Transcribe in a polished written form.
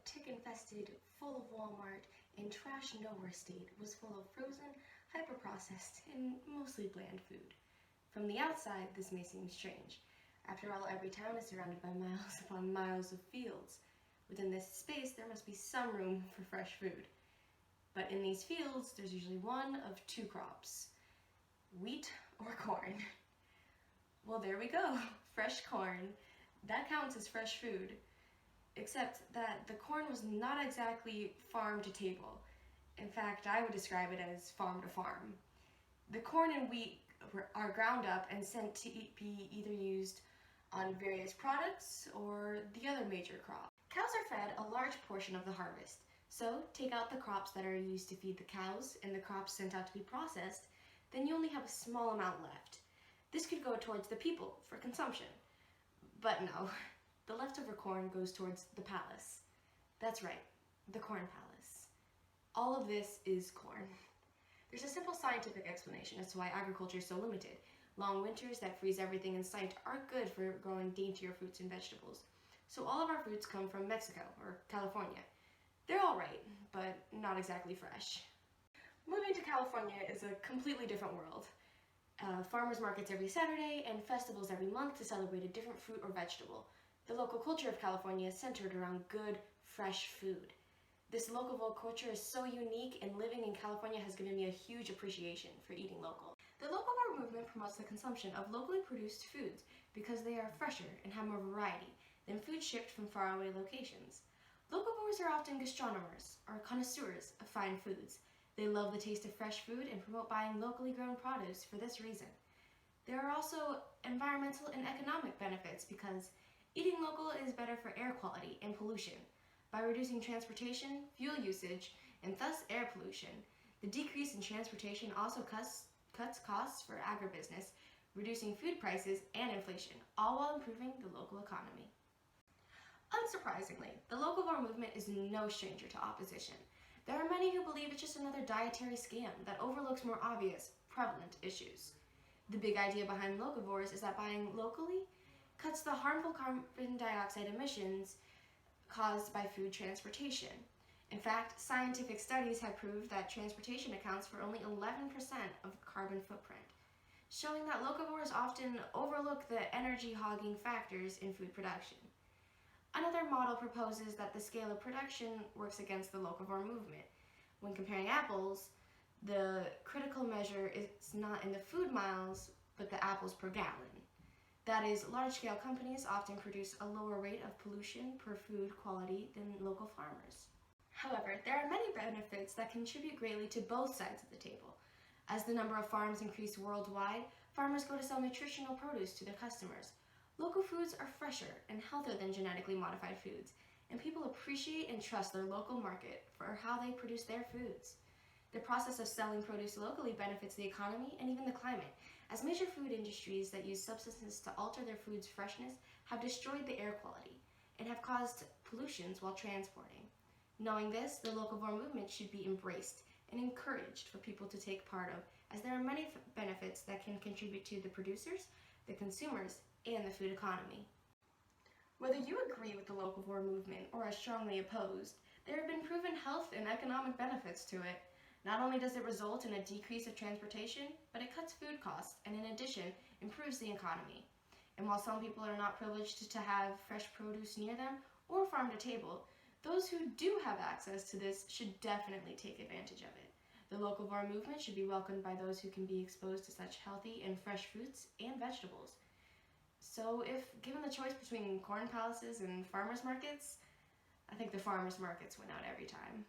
tick-infested, full of Walmart, and trash nowhere state was full of frozen, hyper-processed, and mostly bland food. From the outside, this may seem strange. After all, every town is surrounded by miles upon miles of fields. Within this space, there must be some room for fresh food. But in these fields, there's usually one of two crops: wheat or corn. Well, there we go, fresh corn. That counts as fresh food. Except that the corn was not exactly farm to table. In fact, I would describe it as farm to farm. The corn and wheat are ground up and sent to be either used on various products or the other major crop. Cows are fed a large portion of the harvest, so take out the crops that are used to feed the cows and the crops sent out to be processed, then you only have a small amount left. This could go towards the people for consumption. But no, the leftover corn goes towards the palace. That's right, the corn palace. All of this is corn. There's a simple scientific explanation as to why agriculture is so limited. Long winters that freeze everything in sight aren't good for growing daintier fruits and vegetables. So all of our fruits come from Mexico or California. They're all right, but not exactly fresh. Moving to California is a completely different world. Farmers markets every Saturday and festivals every month to celebrate a different fruit or vegetable. The local culture of California is centered around good, fresh food. This locavore culture is so unique, and living in California has given me a huge appreciation for eating local. The locavore movement promotes the consumption of locally produced foods because they are fresher and have more variety than food shipped from faraway locations. Locavores are often gastronomers or connoisseurs of fine foods. They love the taste of fresh food and promote buying locally grown produce for this reason. There are also environmental and economic benefits because eating local is better for air quality and pollution. By reducing transportation, fuel usage, and thus air pollution, the decrease in transportation also cuts costs for agribusiness, reducing food prices and inflation, all while improving the local economy. Unsurprisingly, the locavore movement is no stranger to opposition. There are many who believe it's just another dietary scam that overlooks more obvious, prevalent issues. The big idea behind locavores is that buying locally cuts the harmful carbon dioxide emissions caused by food transportation. In fact, scientific studies have proved that transportation accounts for only 11% of carbon footprint, showing that locavores often overlook the energy-hogging factors in food production. Another model proposes that the scale of production works against the locavore movement. When comparing apples, the critical measure is not in the food miles, but the apples per gallon. That is, large-scale companies often produce a lower rate of pollution per food quality than local farmers. However, there are many benefits that contribute greatly to both sides of the table. As the number of farms increase worldwide, farmers go to sell nutritional produce to their customers. Local foods are fresher and healthier than genetically modified foods, and people appreciate and trust their local market for how they produce their foods. The process of selling produce locally benefits the economy and even the climate, as major food industries that use substances to alter their food's freshness have destroyed the air quality and have caused pollutions while transporting. Knowing this, the locavore movement should be embraced and encouraged for people to take part of, as there are many benefits that can contribute to the producers, the consumers, and the food economy. Whether you agree with the locavore movement or are strongly opposed, there have been proven health and economic benefits to it. Not only does it result in a decrease of transportation, but it cuts food costs and in addition improves the economy. And while some people are not privileged to have fresh produce near them or farm to table, those who do have access to this should definitely take advantage of it. The locavore movement should be welcomed by those who can be exposed to such healthy and fresh fruits and vegetables. So if given the choice between corn palaces and farmers markets, I think the farmers markets win out every time.